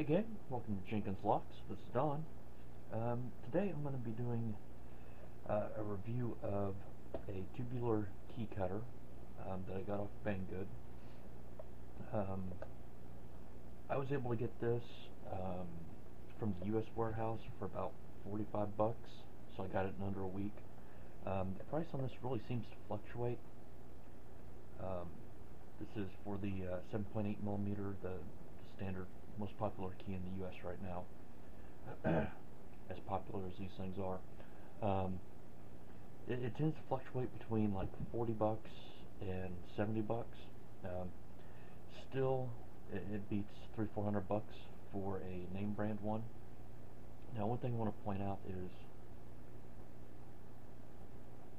Hey gang, welcome to Jenkins Locks. This is Don. Today I'm going to be doing a review of a tubular key cutter that I got off Banggood. I was able to get this from the U.S. warehouse for about 45 bucks, so I got it in under a week. The price on this really seems to fluctuate. This is for the 7.8 millimeter, the standard, most popular key in the U.S. right now, as popular as these things are. It tends to fluctuate between like 40 bucks and 70 bucks. Still, it beats 300-400 bucks for a name brand one. Now, one thing I want to point out is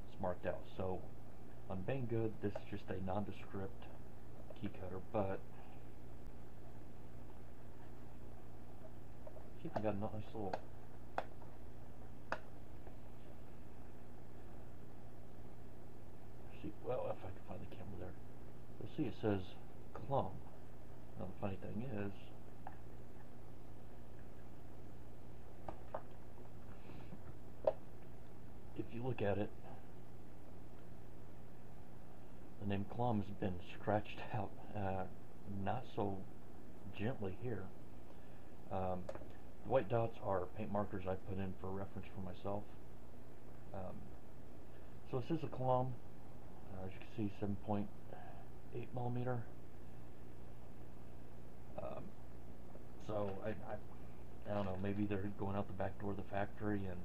it's marked out. So on Banggood, this is just a nondescript key cutter, but I got a nice little well, if I can find the camera there, you'll see it says Clum. Now the funny thing is, if you look at it, the name Clum has been scratched out, not so gently here. The white dots are paint markers I put in for reference for myself. So this is a Clum, as you can see, 7.8 millimeter. So I don't know, maybe they're going out the back door of the factory and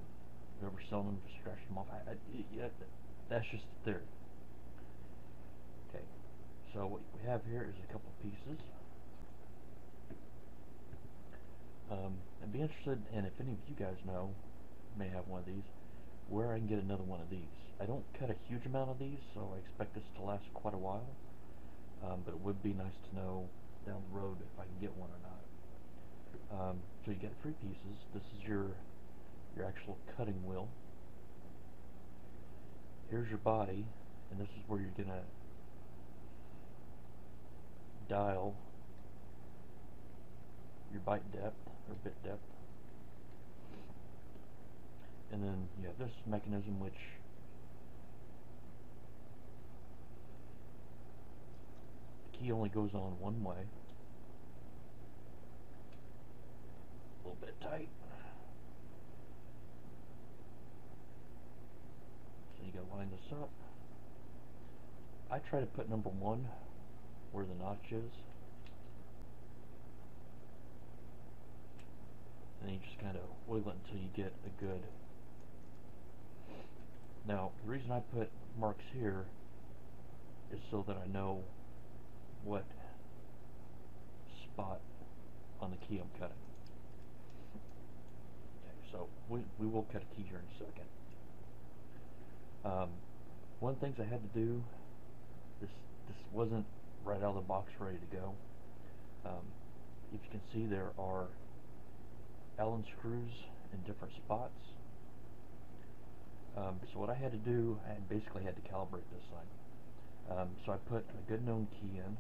whoever's selling them just scratched them off. Yeah, that's just a theory. Okay, so what we have here is a couple pieces. I'd be interested in if any of you guys know, may have one of these, where I can get another one of these. I don't cut a huge amount of these, so I expect this to last quite a while, but it would be nice to know down the road if I can get one or not. So you get 3 pieces. This is your actual cutting wheel. Here's your body, and this is where you're gonna dial your bite depth or bit depth. And then you have this mechanism which the key only goes on one way. A little bit tight. So you gotta line this up. I try to put number 1 where the notch is. And then you just kind of wiggle it until you get a good. Now, the reason I put marks here is so that I know what spot on the key I'm cutting. Okay, so we will cut a key here in a second. One of the things I had to do, this wasn't right out of the box ready to go. If you can see, there are Allen screws in different spots. So what I had to do, I basically had to calibrate this thing. So I put a good known key in.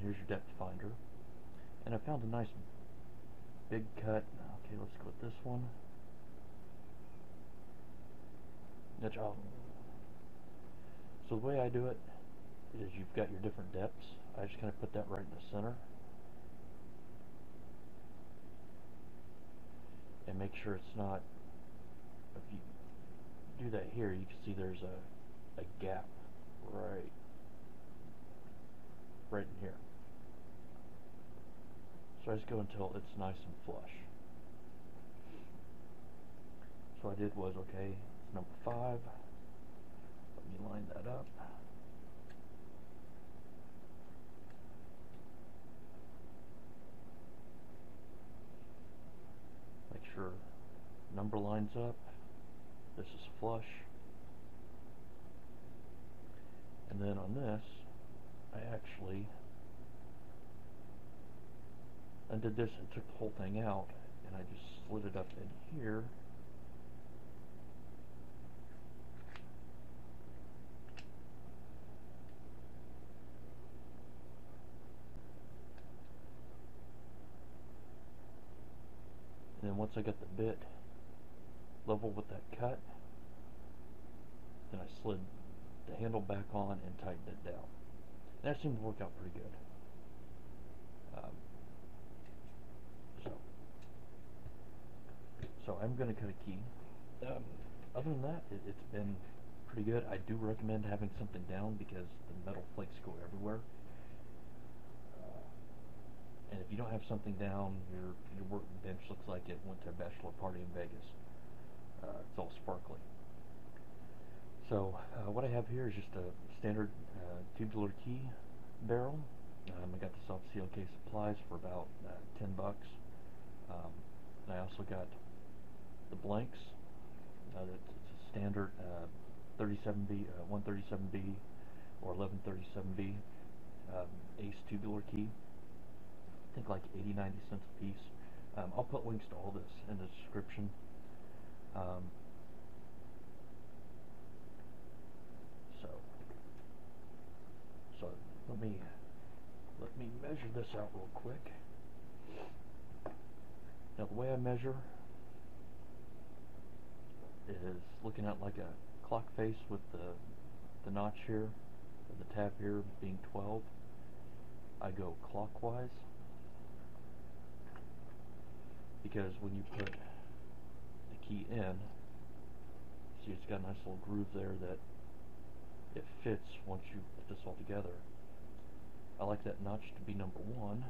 Here's your depth finder. And I found a nice big cut. Okay, let's go with this one. So the way I do it is you've got your different depths. I just kind of put that right in the center. And make sure it's not, if you do that here, you can see there's a gap right in here. So I just go until it's nice and flush. So what I did was, okay, it's number 5. Let me line that up. Make sure number lines up. This is flush. And then on this, I actually undid this and took the whole thing out, and I just slid it up in here. I got the bit level with that cut, then I slid the handle back on and tightened it down. And that seemed to work out pretty good. So I'm going to cut a key. Other than that, it's been pretty good. I do recommend having something down because the metal flakes go everywhere. And if you don't have something down, your workbench looks like it went to a bachelor party in Vegas. It's all sparkly. So what I have here is just a standard tubular key barrel. I got this off CLK Supplies for about 10 bucks. And I also got the blanks. It's a standard 37B, 137B or 1137B Ace tubular key. I think like 80-90 cents a piece. I'll put links to all this in the description. So let me measure this out real quick. Now the way I measure is looking at like a clock face with the notch here, or the tab here being 12. I go clockwise because when you put the key in, see it's got a nice little groove there that it fits once you put this all together. I like that notch to be number 1.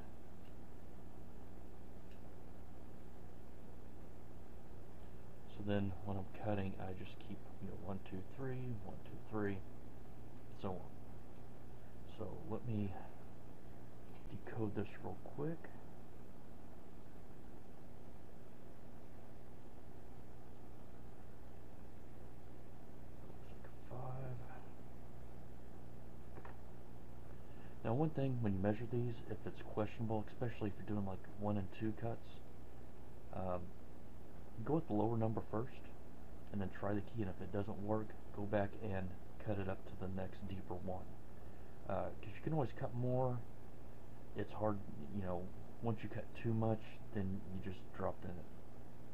So then when I'm cutting, I just keep 1, 2, 3, 1, 2, 3, so on. So let me decode this real quick. Now one thing when you measure these, if it's questionable, especially if you're doing like 1 and 2 cuts, go with the lower number first and then try the key, and if it doesn't work, go back and cut it up to the next deeper one. Because you can always cut more. It's hard, once you cut too much, then you just dropped in an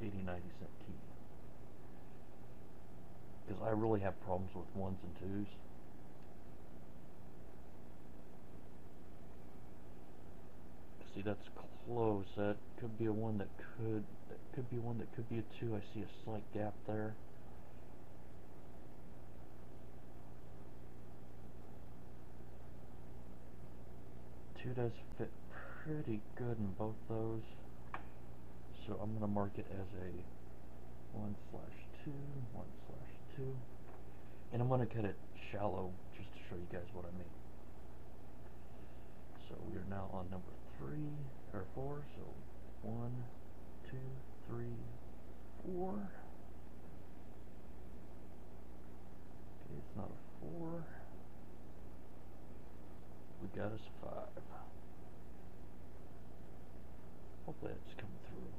80-90 cent key. Because I really have problems with 1s and 2s. See, that's close. That could be a 1 that could be a 1 that could be a 2. I see a slight gap there. Two does fit pretty good in both those. So I'm going to mark it as a 1/2, 1/2. And I'm going to cut it shallow just to show you guys what I mean. So we are now on number 3 or 4. So 1, 2, 3, 4. Okay, it's not a 4. We got us 5. Hopefully that's coming through.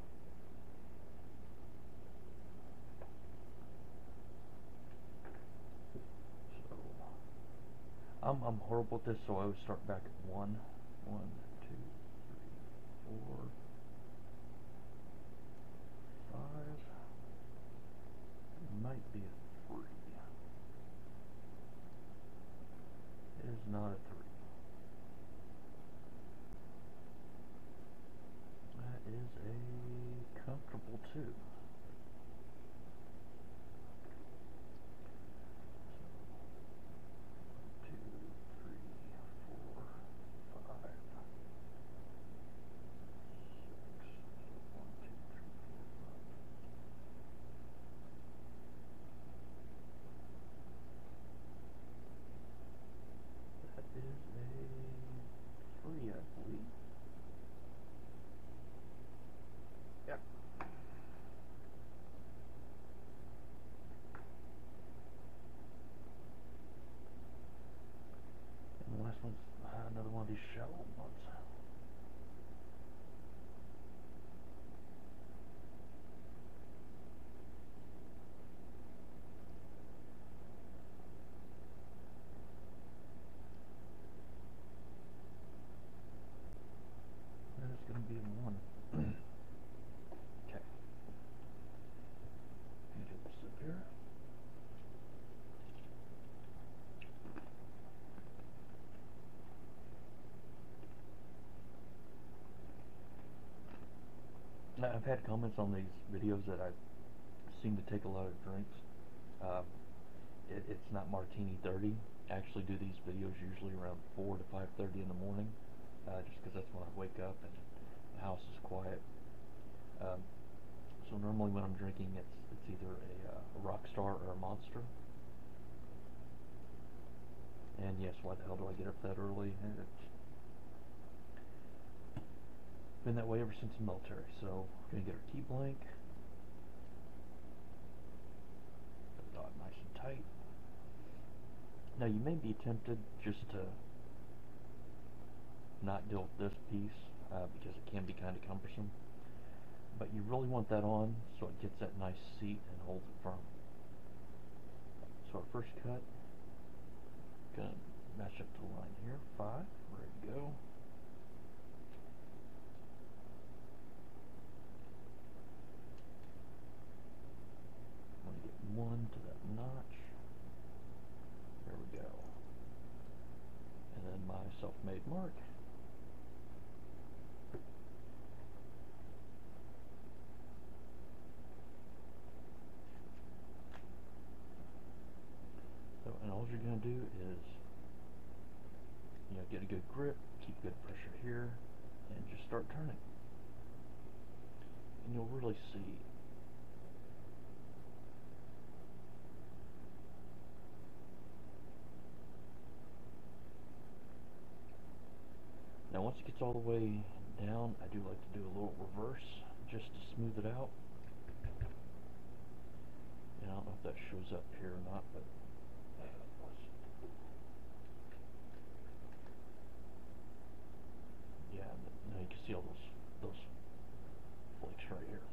So I'm horrible at this, so I would start back at 1, 1, 2, 3, 4, 5. It might be a 3. It is not a 3. That is a comfortable 2. Another one of these shallow ones. That is going to be a 1. Okay. I've had comments on these videos that I seem to take a lot of drinks. Um, it's not martini 30. I actually do these videos usually around 4 to 5:30 in the morning, just because that's when I wake up and the house is quiet. Um, so normally when I'm drinking, it's either a Rockstar or a Monster. And yes, why the hell do I get up that early? It's been that way ever since the military. So we're gonna get our T blank, put it on nice and tight. Now you may be tempted just to not deal with this piece because it can be kind of cumbersome, but you really want that on so it gets that nice seat and holds it firm. So our first cut, gonna match up to the line here, 5, ready to go. I'm gonna get 1 to that notch. There we go. And then my self-made mark. So, and all you're going to do is, get a good grip, keep good pressure here, and just start turning. And you'll really see. Now once it gets all the way down, I do like to do a little reverse just to smooth it out. And I don't know if that shows up here or not, but yeah, now you can see all those flakes right here.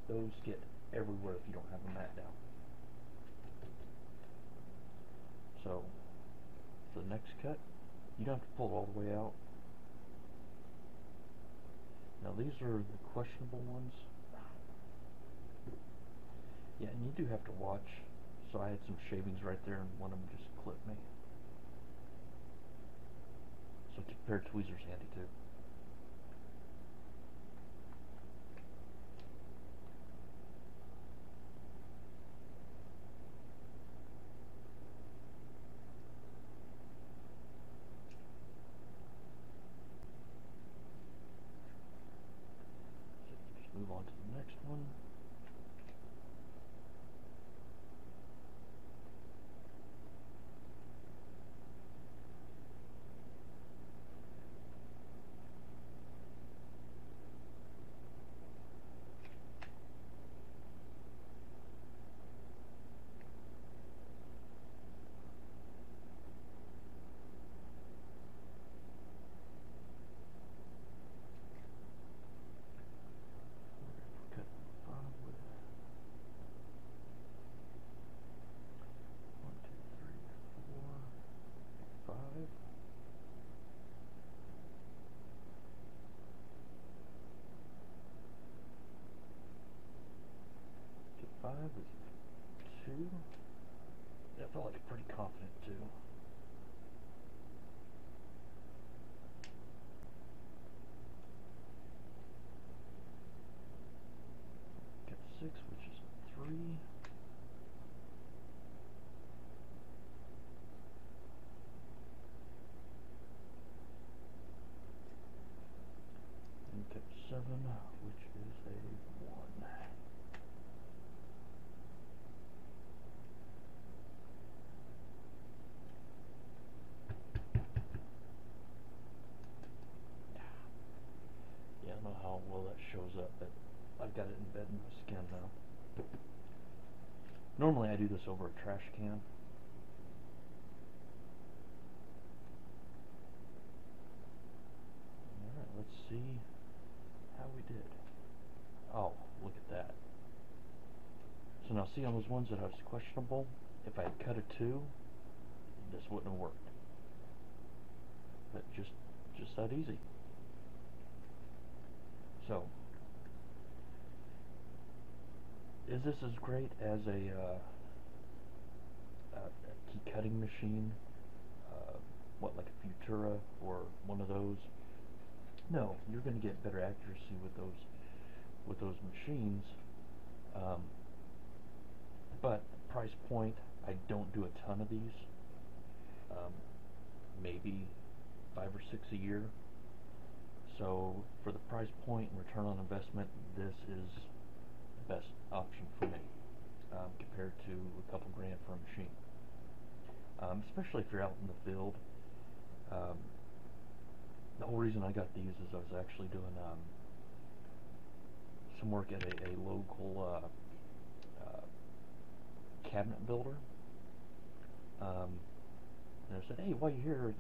Those get everywhere if you don't have a mat down. So for the next cut, you don't have to pull it all the way out. Now these are the questionable ones. Yeah, and you do have to watch. So I had some shavings right there and one of them just clipped me. So keep a pair of tweezers handy too. So just move on to the next one. Five is 2. Yeah, I felt like pretty confident too. Got 6, which is 3. And got 7, which is a 1. Yeah, I don't know how well that shows up, but I've got it embedded in my skin now. Normally I do this over a trash can. Alright, let's see how we did. Oh, look at that. So now see on those ones that I was questionable, if I had cut a 2, this wouldn't have worked. But just that easy. So, is this as great as a key cutting machine? What, like a Futura or one of those? No, you're going to get better accuracy with those with those machines. Um, but price point, I don't do a ton of these. Um, maybe 5 or 6 a year. So for the price point and return on investment, this is the best option for me, compared to a couple grand for a machine. Especially if you're out in the field. Um, the whole reason I got these is I was actually doing some work at a local cabinet builder. And I said, hey, while you're here,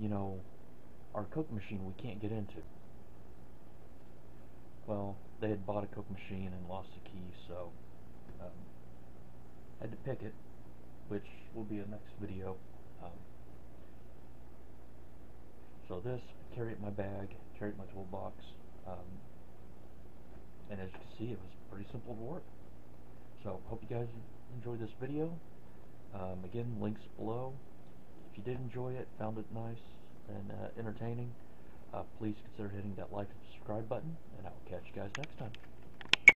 our Coke machine we can't get into. Well, they had bought a Coke machine and lost the key, so had to pick it, which will be a next video. So this, I carry it in my bag, carry it in my toolbox, and as you can see, it was pretty simple to work. So, hope you guys enjoyed this video. Again, links below. If you did enjoy it, found it nice and entertaining, please consider hitting that like and subscribe button, and I will catch you guys next time.